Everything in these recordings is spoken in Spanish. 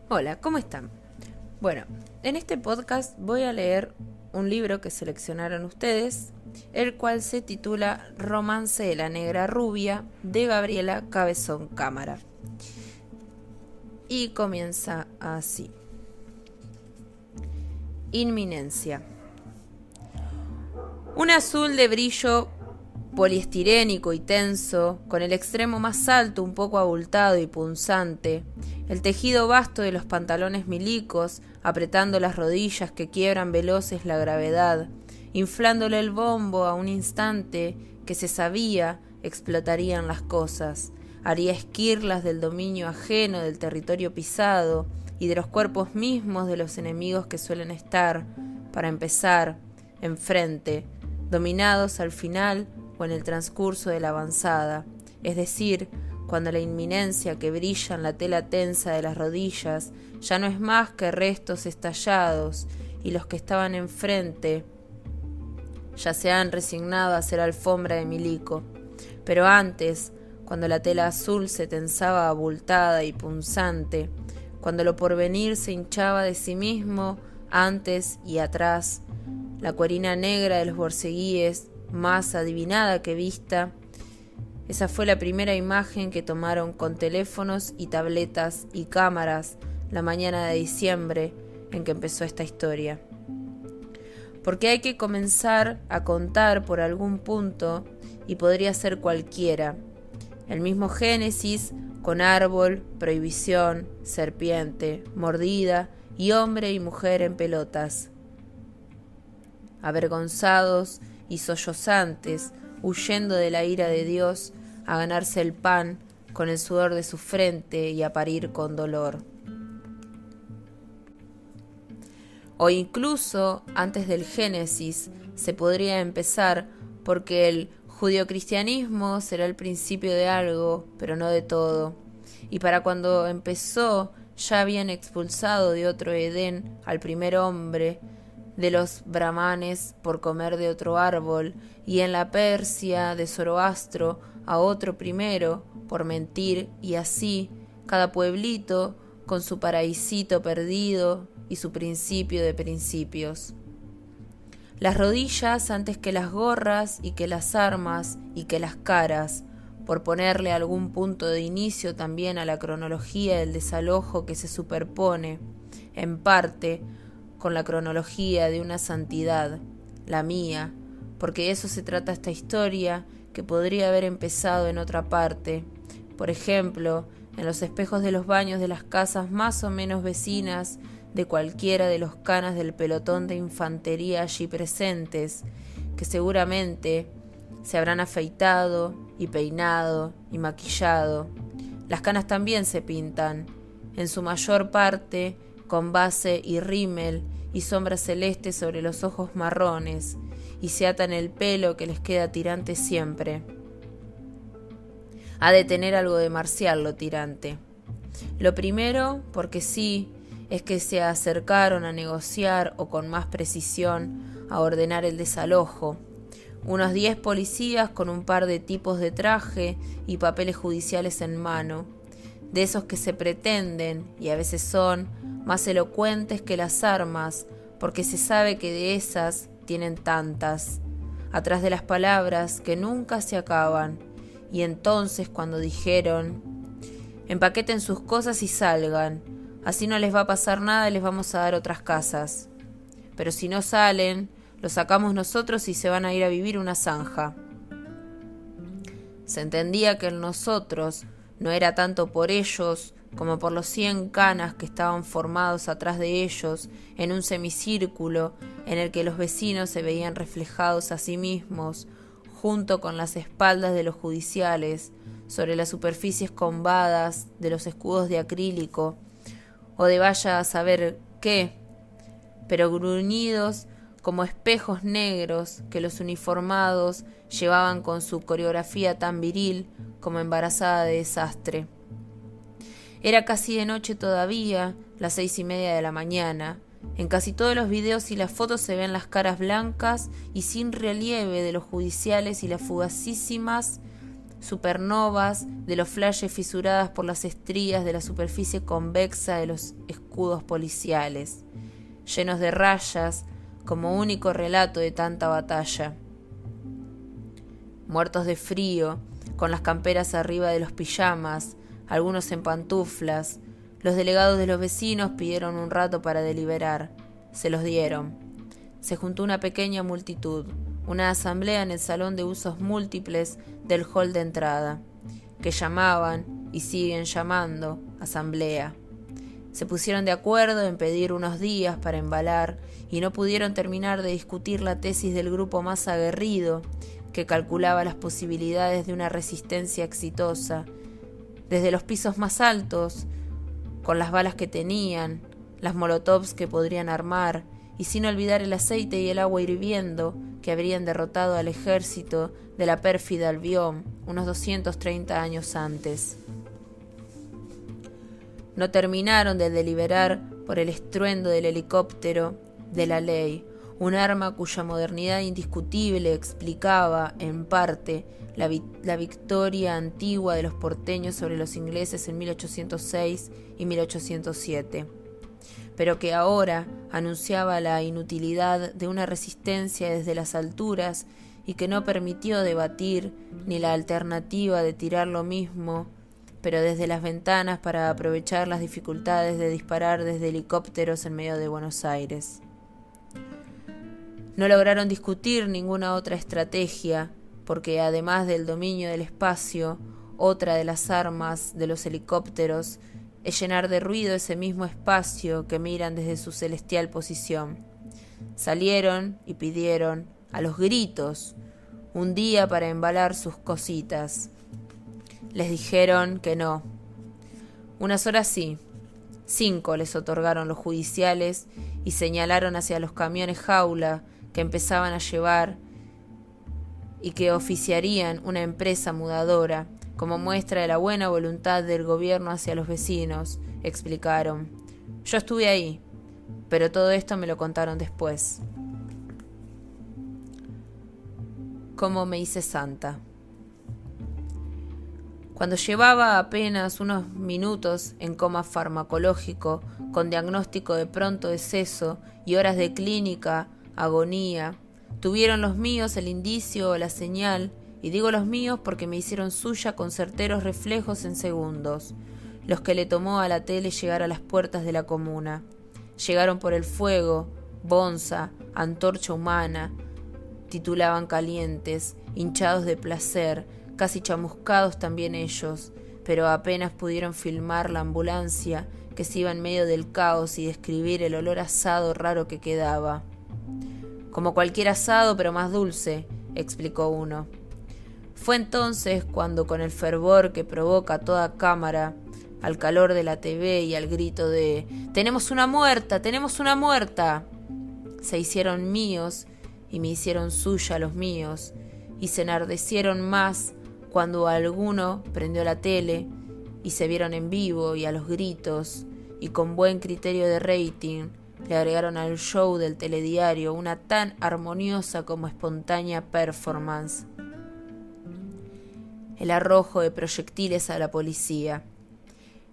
Hola, ¿cómo están? Bueno, en este podcast voy a leer un libro que seleccionaron ustedes, el cual se titula Romance de la Negra Rubia de Gabriela Cabezón Cámara. Y comienza así. Inminencia. Un azul de brillo poliestirénico y tenso, con el extremo más alto un poco abultado y punzante, el tejido vasto de los pantalones milicos, apretando las rodillas que quiebran veloces la gravedad, inflándole el bombo a un instante que se sabía explotarían las cosas, haría esquirlas del dominio ajeno del territorio pisado y de los cuerpos mismos de los enemigos que suelen estar, para empezar, enfrente, dominados al final o en el transcurso de la avanzada, es decir, cuando la inminencia que brilla en la tela tensa de las rodillas ya no es más que restos estallados y los que estaban enfrente ya se han resignado a ser alfombra de milico. Pero antes, cuando la tela azul se tensaba abultada y punzante, cuando lo porvenir se hinchaba de sí mismo antes y atrás, la cuerina negra de los borceguíes, más adivinada que vista, esa fue la primera imagen que tomaron con teléfonos y tabletas y cámaras la mañana de diciembre en que empezó esta historia. Porque hay que comenzar a contar por algún punto y podría ser cualquiera. El mismo Génesis con árbol, prohibición, serpiente, mordida y hombre y mujer en pelotas. Avergonzados y sollozantes, huyendo de la ira de Dios, a ganarse el pan con el sudor de su frente y a parir con dolor. O incluso antes del Génesis se podría empezar porque el judeocristianismo será el principio de algo, pero no de todo. Y para cuando empezó ya habían expulsado de otro Edén al primer hombre, de los brahmanes por comer de otro árbol, y en la Persia de Zoroastro a otro primero por mentir, y así cada pueblito con su paraísito perdido y su principio de principios. Las rodillas antes que las gorras y que las armas y que las caras, por ponerle algún punto de inicio también a la cronología del desalojo que se superpone, en parte, con la cronología de una santidad, la mía, porque de eso se trata esta historia que podría haber empezado en otra parte, por ejemplo, en los espejos de los baños de las casas más o menos vecinas de cualquiera de los canas del pelotón de infantería allí presentes, que seguramente se habrán afeitado y peinado y maquillado. Las canas también se pintan, en su mayor parte con base y rímel y sombra celeste sobre los ojos marrones, y se atan el pelo que les queda tirante siempre. Ha de tener algo de marcial lo tirante. Lo primero, porque sí, es que se acercaron a negociar o con más precisión a ordenar el desalojo. Unos 10 policías con un par de tipos de traje y papeles judiciales en mano, de esos que se pretenden, y a veces son, más elocuentes que las armas, porque se sabe que de esas tienen tantas, atrás de las palabras que nunca se acaban. Y entonces cuando dijeron, empaqueten sus cosas y salgan, así no les va a pasar nada y les vamos a dar otras casas. Pero si no salen, los sacamos nosotros y se van a ir a vivir una zanja. Se entendía que el nosotros no era tanto por ellos como por los 100 canas que estaban formados atrás de ellos en un semicírculo en el que los vecinos se veían reflejados a sí mismos, junto con las espaldas de los judiciales, sobre las superficies combadas de los escudos de acrílico, o de vaya a saber qué, pero gruñidos como espejos negros que los uniformados llevaban con su coreografía tan viril como embarazada de desastre. Era casi de noche todavía, las 6:30 de la mañana. En casi todos los videos y las fotos se ven las caras blancas y sin relieve de los judiciales y las fugacísimas supernovas de los flashes fisuradas por las estrías de la superficie convexa de los escudos policiales, llenos de rayas como único relato de tanta batalla. Muertos de frío, con las camperas arriba de los pijamas, algunos en pantuflas, los delegados de los vecinos pidieron un rato para deliberar. Se los dieron. Se juntó una pequeña multitud, una asamblea en el salón de usos múltiples del hall de entrada, que llamaban, y siguen llamando, asamblea. Se pusieron de acuerdo en pedir unos días para embalar y no pudieron terminar de discutir la tesis del grupo más aguerrido, que calculaba las posibilidades de una resistencia exitosa. Desde los pisos más altos, con las balas que tenían, las molotovs que podrían armar, y sin olvidar el aceite y el agua hirviendo que habrían derrotado al ejército de la pérfida Albión unos 230 años antes. No terminaron de deliberar por el estruendo del helicóptero de la ley, un arma cuya modernidad indiscutible explicaba, en parte, la victoria antigua de los porteños sobre los ingleses en 1806 y 1807, pero que ahora anunciaba la inutilidad de una resistencia desde las alturas y que no permitió debatir ni la alternativa de tirar lo mismo, pero desde las ventanas para aprovechar las dificultades de disparar desde helicópteros en medio de Buenos Aires. No lograron discutir ninguna otra estrategia, porque además del dominio del espacio, otra de las armas de los helicópteros es llenar de ruido ese mismo espacio que miran desde su celestial posición. Salieron y pidieron, a los gritos, un día para embalar sus cositas. Les dijeron que no. Unas horas sí, 5 les otorgaron los judiciales y señalaron hacia los camiones jaula que empezaban a llevar y que oficiarían una empresa mudadora, como muestra de la buena voluntad del gobierno hacia los vecinos, explicaron. Yo estuve ahí, pero todo esto me lo contaron después. ¿Cómo me hice santa? Cuando llevaba apenas unos minutos en coma farmacológico, con diagnóstico de pronto deceso y horas de clínica, agonía, tuvieron los míos el indicio o la señal, y digo los míos porque me hicieron suya con certeros reflejos en segundos, los que le tomó a la tele llegar a las puertas de la comuna. Llegaron por el fuego, bonza, antorcha humana, titulaban calientes, hinchados de placer, casi chamuscados también ellos, pero apenas pudieron filmar la ambulancia que se iba en medio del caos y describir el olor asado raro que quedaba. Como cualquier asado, pero más dulce, explicó uno. Fue entonces cuando, con el fervor que provoca toda cámara, al calor de la TV y al grito de «¡Tenemos una muerta! ¡Tenemos una muerta!», se hicieron míos y me hicieron suya los míos, y se enardecieron más cuando alguno prendió la tele y se vieron en vivo y a los gritos, y con buen criterio de rating le agregaron al show del telediario una tan armoniosa como espontánea performance. El arrojo de proyectiles a la policía.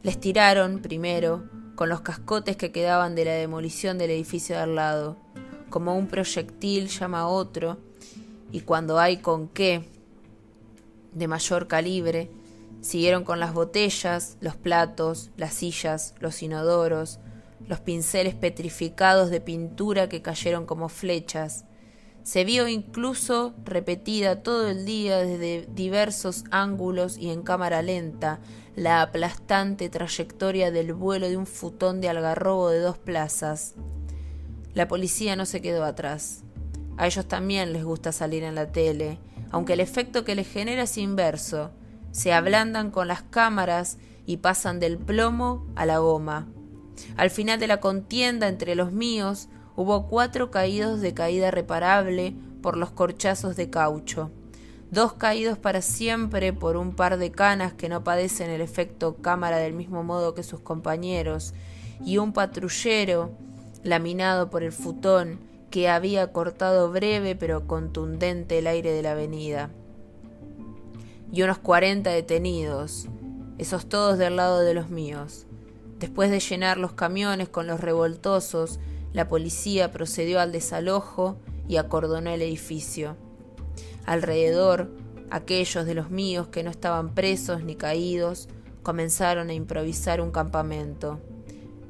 Les tiraron, primero, con los cascotes que quedaban de la demolición del edificio de al lado. Como un proyectil llama a otro, y cuando hay con qué, de mayor calibre, siguieron con las botellas, los platos, las sillas, los inodoros, los pinceles petrificados de pintura que cayeron como flechas. Se vio incluso repetida todo el día desde diversos ángulos y en cámara lenta la aplastante trayectoria del vuelo de un futón de algarrobo de 2 plazas. La policía no se quedó atrás. A ellos también les gusta salir en la tele, aunque el efecto que les genera es inverso. Se ablandan con las cámaras y pasan del plomo a la goma. Al final de la contienda entre los míos hubo 4 caídos de caída reparable por los corchazos de caucho, 2 caídos para siempre por un par de canas que no padecen el efecto cámara del mismo modo que sus compañeros, y un patrullero laminado por el futón que había cortado breve pero contundente el aire de la avenida. y unos 40 detenidos, esos todos del lado de los míos. Después de llenar los camiones con los revoltosos, la policía procedió al desalojo y acordonó el edificio. Alrededor, aquellos de los míos que no estaban presos ni caídos comenzaron a improvisar un campamento.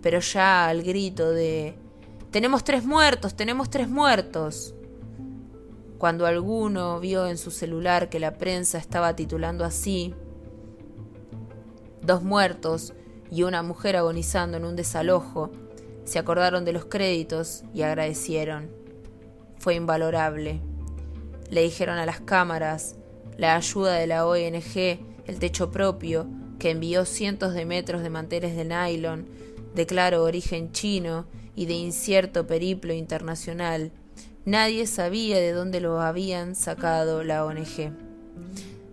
Pero ya al grito de «¡Tenemos 3 muertos! ¡Tenemos 3 muertos!», cuando alguno vio en su celular que la prensa estaba titulando así, 2 muertos y una mujer agonizando en un desalojo, se acordaron de los créditos y agradecieron. Fue invalorable. Le dijeron a las cámaras, la ayuda de la ONG, el techo propio, que envió cientos de metros de manteles de nylon, de claro origen chino y de incierto periplo internacional. Nadie sabía de dónde lo habían sacado la ONG.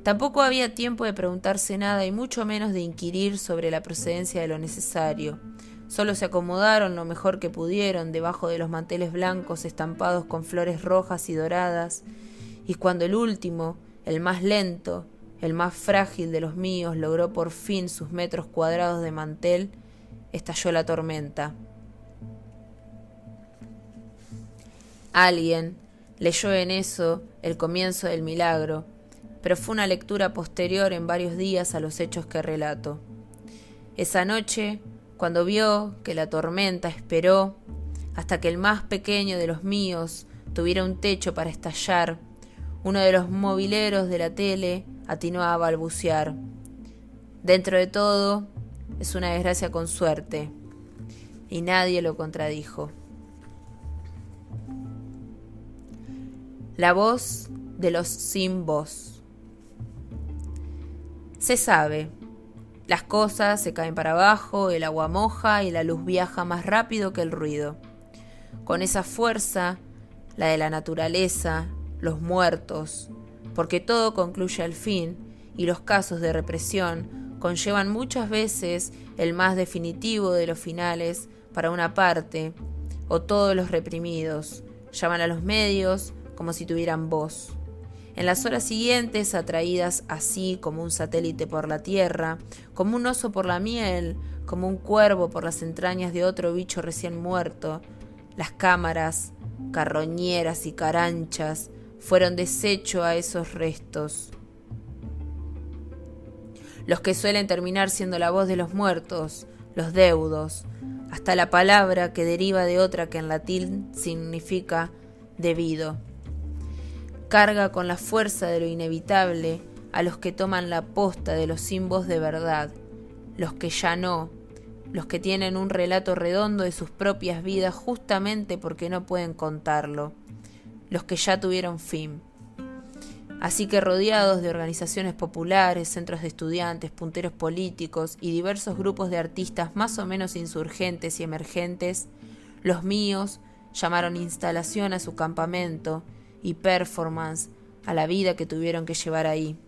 Tampoco había tiempo de preguntarse nada y mucho menos de inquirir sobre la procedencia de lo necesario. Solo se acomodaron lo mejor que pudieron debajo de los manteles blancos estampados con flores rojas y doradas, y cuando el último, el más lento, el más frágil de los míos logró por fin sus metros cuadrados de mantel, estalló la tormenta. Alguien leyó en eso el comienzo del milagro, pero fue una lectura posterior en varios días a los hechos que relato. Esa noche, cuando vio que la tormenta esperó hasta que el más pequeño de los míos tuviera un techo para estallar, uno de los mobileros de la tele atinó a balbucear: «Dentro de todo, es una desgracia con suerte», y nadie lo contradijo. La voz de los sin voz. Se sabe, las cosas se caen para abajo, el agua moja y la luz viaja más rápido que el ruido. Con esa fuerza, la de la naturaleza, los muertos, porque todo concluye al fin y los casos de represión conllevan muchas veces el más definitivo de los finales para una parte, o todos los reprimidos llaman a los medios como si tuvieran voz. En las horas siguientes, atraídas así como un satélite por la tierra, como un oso por la miel, como un cuervo por las entrañas de otro bicho recién muerto, las cámaras, carroñeras y caranchas fueron desecho a esos restos. Los que suelen terminar siendo la voz de los muertos, los deudos, hasta la palabra que deriva de otra que en latín significa debido. Carga con la fuerza de lo inevitable a los que toman la posta de los sin voz de verdad, los que ya no, los que tienen un relato redondo de sus propias vidas justamente porque no pueden contarlo, los que ya tuvieron fin. Así que rodeados de organizaciones populares, centros de estudiantes, punteros políticos y diversos grupos de artistas más o menos insurgentes y emergentes, los míos llamaron instalación a su campamento y performance a la vida que tuvieron que llevar ahí.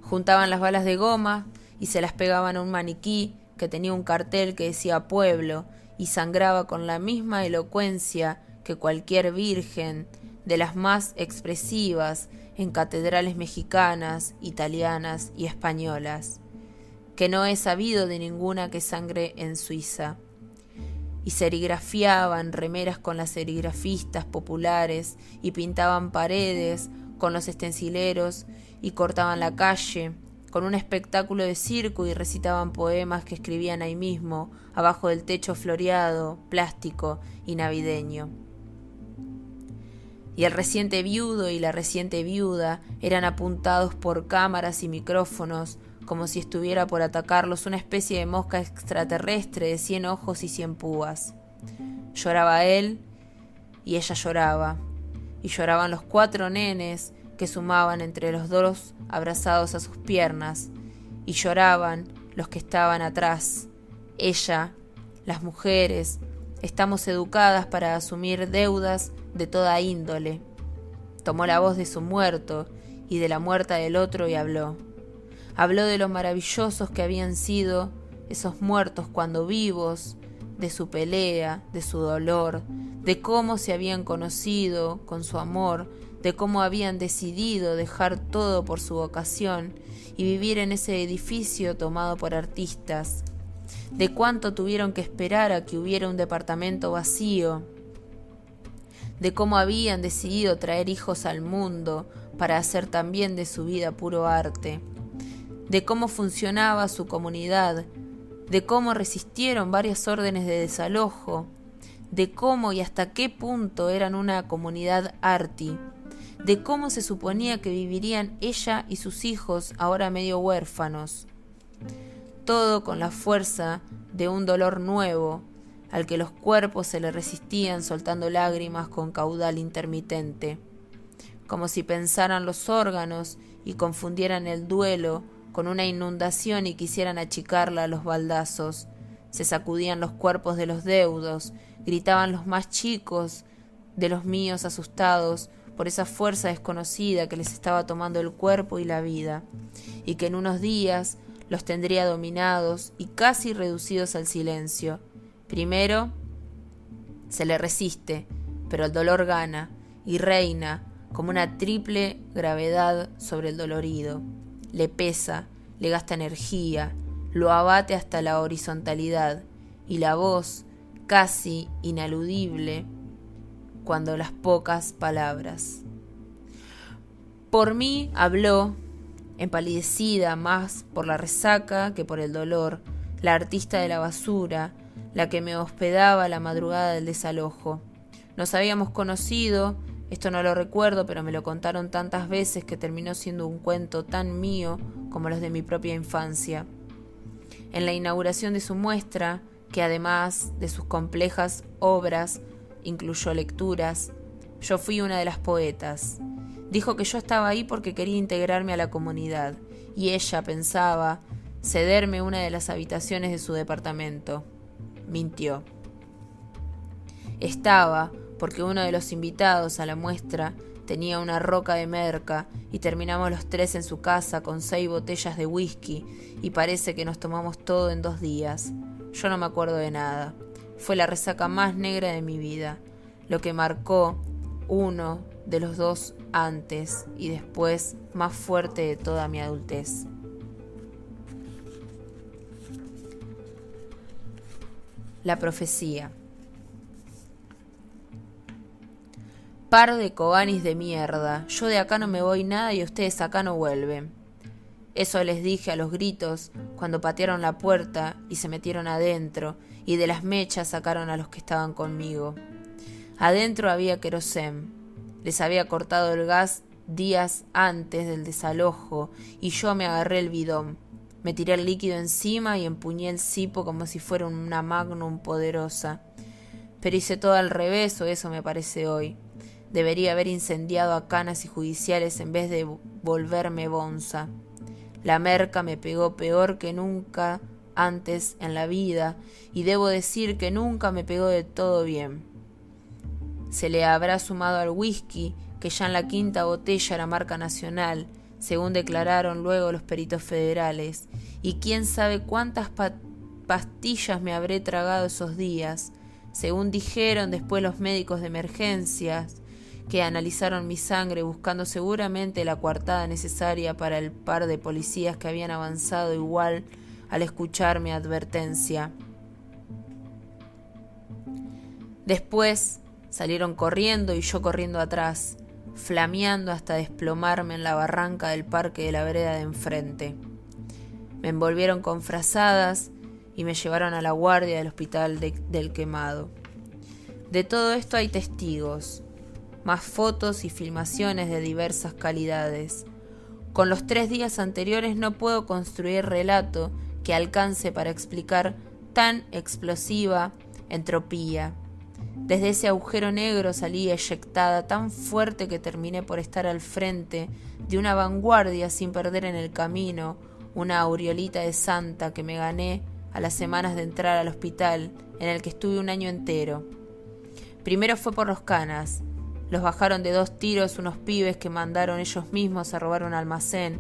Juntaban las balas de goma y se las pegaban a un maniquí que tenía un cartel que decía pueblo y sangraba con la misma elocuencia que cualquier virgen de las más expresivas en catedrales mexicanas, italianas y españolas, que no he sabido de ninguna que sangre en Suiza. Y serigrafiaban remeras con las serigrafistas populares y pintaban paredes con los estencileros y cortaban la calle con un espectáculo de circo y recitaban poemas que escribían ahí mismo, abajo del techo floreado, plástico y navideño. Y el reciente viudo y la reciente viuda eran apuntados por cámaras y micrófonos como si estuviera por atacarlos una especie de mosca extraterrestre de 100 ojos y 100 púas. Lloraba él y ella lloraba, y lloraban los 4 nenes que sumaban entre los 2 abrazados a sus piernas, y lloraban los que estaban atrás. Ella, las mujeres, estamos educadas para asumir deudas de toda índole. Tomó la voz de su muerto y de la muerta del otro y habló. Habló de lo maravillosos que habían sido esos muertos cuando vivos, de su pelea, de su dolor, de cómo se habían conocido con su amor, de cómo habían decidido dejar todo por su vocación y vivir en ese edificio tomado por artistas, de cuánto tuvieron que esperar a que hubiera un departamento vacío, de cómo habían decidido traer hijos al mundo para hacer también de su vida puro arte, de cómo funcionaba su comunidad, de cómo resistieron varias órdenes de desalojo, de cómo y hasta qué punto eran una comunidad arty, de cómo se suponía que vivirían ella y sus hijos ahora medio huérfanos. Todo con la fuerza de un dolor nuevo, al que los cuerpos se le resistían soltando lágrimas con caudal intermitente, como si pensaran los órganos y confundieran el duelo con una inundación y quisieran achicarla a los baldazos. Se sacudían los cuerpos de los deudos, gritaban los más chicos de los míos asustados por esa fuerza desconocida que les estaba tomando el cuerpo y la vida, y que en unos días los tendría dominados y casi reducidos al silencio. Primero se le resiste, pero el dolor gana y reina como una triple gravedad sobre el dolorido. Le pesa, le gasta energía, lo abate hasta la horizontalidad, y la voz, casi inaludible, cuando las pocas palabras. Por mí habló, empalidecida más por la resaca que por el dolor, la artista de la basura, la que me hospedaba a la madrugada del desalojo. Nos habíamos conocido, esto no lo recuerdo, pero me lo contaron tantas veces que terminó siendo un cuento tan mío como los de mi propia infancia. En la inauguración de su muestra, que además de sus complejas obras incluyó lecturas, yo fui una de las poetas. Dijo que yo estaba ahí porque quería integrarme a la comunidad, y ella pensaba cederme una de las habitaciones de su departamento. Mintió. Estaba porque uno de los invitados a la muestra tenía una roca de merca y terminamos los tres en su casa con 6 botellas de whisky y parece que nos tomamos todo en 2 días. Yo no me acuerdo de nada. Fue la resaca más negra de mi vida, lo que marcó uno de los 2 antes y después más fuerte de toda mi adultez. La profecía. Par de cobanis de mierda, yo de acá no me voy nada y ustedes acá no vuelven. Eso les dije a los gritos cuando patearon la puerta y se metieron adentro y de las mechas sacaron a los que estaban conmigo. Adentro había querosén. Les había cortado el gas días antes del desalojo y yo me agarré el bidón. Me tiré el líquido encima y empuñé el cipo como si fuera una Magnum poderosa. Pero hice todo al revés, o eso me parece hoy. Debería haber incendiado a canas y judiciales en vez de volverme bonza. La merca me pegó peor que nunca antes en la vida, y debo decir que nunca me pegó de todo bien. Se le habrá sumado al whisky, que ya en la 5ª botella era marca nacional, según declararon luego los peritos federales, y quién sabe cuántas pastillas me habré tragado esos días, según dijeron después los médicos de emergencias, que analizaron mi sangre buscando seguramente la coartada necesaria para el par de policías que habían avanzado igual al escuchar mi advertencia. Después salieron corriendo y yo corriendo atrás, flameando hasta desplomarme en la barranca del parque de la vereda de enfrente. Me envolvieron con frazadas y me llevaron a la guardia del hospital del Quemado. De todo esto hay testigos, más fotos y filmaciones de diversas calidades. Con los 3 días anteriores no puedo construir relato que alcance para explicar tan explosiva entropía. Desde ese agujero negro salí eyectada tan fuerte que terminé por estar al frente de una vanguardia sin perder en el camino una aureolita de santa que me gané a las semanas de entrar al hospital en el que estuve un año entero. Primero fue por los canas. Los bajaron de 2 tiros unos pibes que mandaron ellos mismos a robar un almacén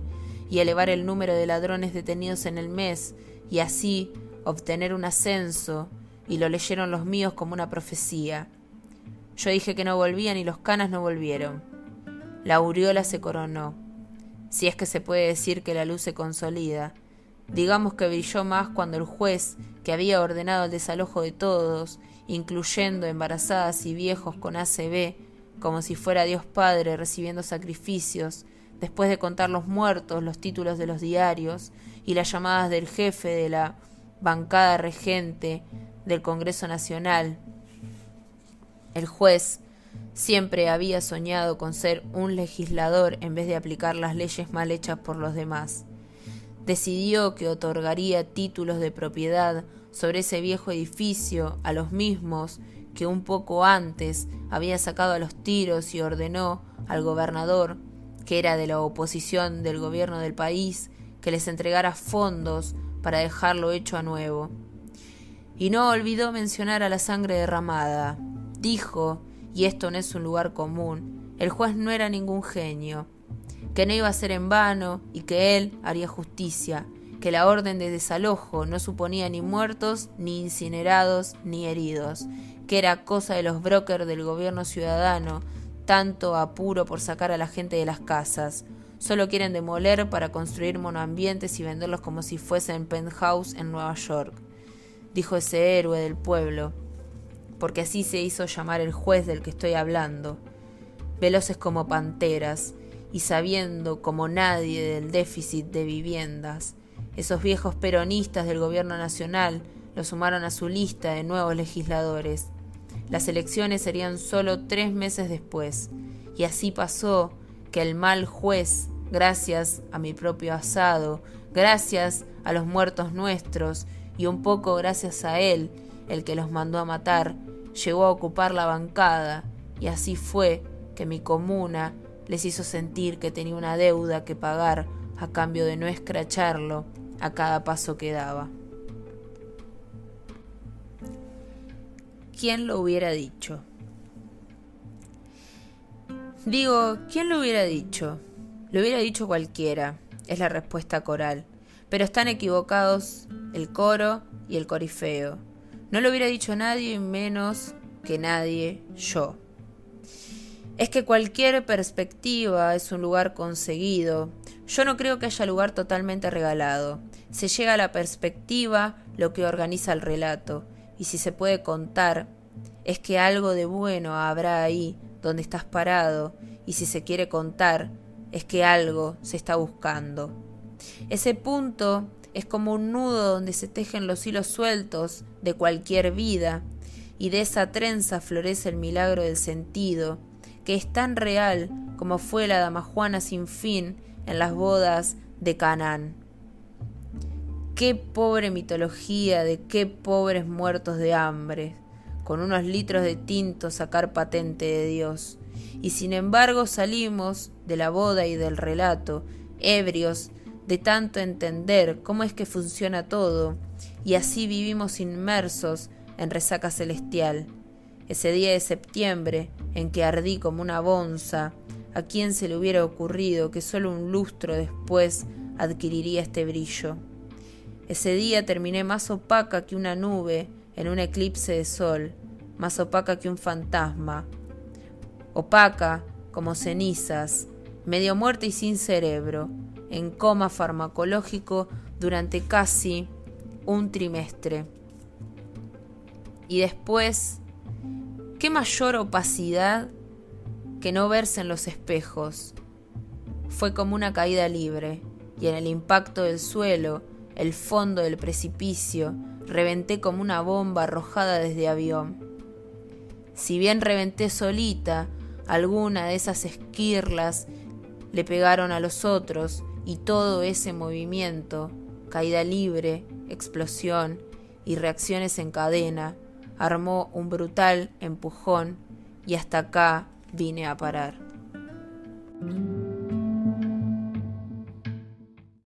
y elevar el número de ladrones detenidos en el mes y así obtener un ascenso, y lo leyeron los míos como una profecía. Yo dije que no volvían y los canas no volvieron. la aureola se coronó, si es que se puede decir que la luz se consolida. Digamos que brilló más cuando el juez, que había ordenado el desalojo de todos, incluyendo embarazadas y viejos con ACV, como si fuera Dios Padre recibiendo sacrificios, después de contar los muertos, los títulos de los diarios y las llamadas del jefe de la bancada regente del Congreso Nacional. El juez siempre había soñado con ser un legislador en vez de aplicar las leyes mal hechas por los demás. Decidió que otorgaría títulos de propiedad sobre ese viejo edificio a los mismos que un poco antes había sacado a los tiros y ordenó al gobernador, que era de la oposición del gobierno del país, que les entregara fondos para dejarlo hecho a nuevo. Y no olvidó mencionar a la sangre derramada. Dijo, y esto no es un lugar común, el juez no era ningún genio, que no iba a ser en vano y que él haría justicia, que la orden de desalojo no suponía ni muertos, ni incinerados, ni heridos, que era cosa de los brokers del gobierno ciudadano, tanto apuro por sacar a la gente de las casas. Solo quieren demoler para construir monoambientes y venderlos como si fuesen penthouse en Nueva York, dijo ese héroe del pueblo, porque así se hizo llamar el juez del que estoy hablando, veloces como panteras, y sabiendo como nadie del déficit de viviendas. Esos viejos peronistas del gobierno nacional lo sumaron a su lista de nuevos legisladores. Las elecciones serían solo 3 meses después, y así pasó que el mal juez, gracias a mi propio asado, gracias a los muertos nuestros, y un poco gracias a él, el que los mandó a matar, llegó a ocupar la bancada, y así fue que mi comuna les hizo sentir que tenía una deuda que pagar a cambio de no escracharlo a cada paso que daba. ¿Quién lo hubiera dicho? Digo, ¿quién lo hubiera dicho? Lo hubiera dicho cualquiera, es la respuesta coral, pero están equivocados el coro y el corifeo. No lo hubiera dicho nadie, menos que nadie yo. Es que cualquier perspectiva es un lugar conseguido. Yo no creo que haya lugar totalmente regalado. Se llega a la perspectiva lo que organiza el relato, y si se puede contar, es que algo de bueno habrá ahí donde estás parado, y si se quiere contar, es que algo se está buscando. Ese punto es como un nudo donde se tejen los hilos sueltos de cualquier vida, y de esa trenza florece el milagro del sentido, que es tan real como fue la dama Juana sin fin en las bodas de Canaán. Qué pobre mitología de qué pobres muertos de hambre, con unos litros de tinto sacar patente de Dios. Y sin embargo salimos de la boda y del relato, ebrios de tanto entender cómo es que funciona todo, y así vivimos inmersos en resaca celestial. Ese día de septiembre en que ardí como una bonza, ¿a quién se le hubiera ocurrido que solo un lustro después adquiriría este brillo? Ese día terminé más opaca que una nube en un eclipse de sol, más opaca que un fantasma, opaca como cenizas, medio muerta y sin cerebro, en coma farmacológico durante casi un trimestre. Y después, ¿qué mayor opacidad que no verse en los espejos? Fue como una caída libre, y en el impacto del suelo, el fondo del precipicio, reventé como una bomba arrojada desde avión. Si bien reventé solita, alguna de esas esquirlas le pegaron a los otros, y todo ese movimiento, caída libre, explosión y reacciones en cadena, armó un brutal empujón, y hasta acá vine a parar.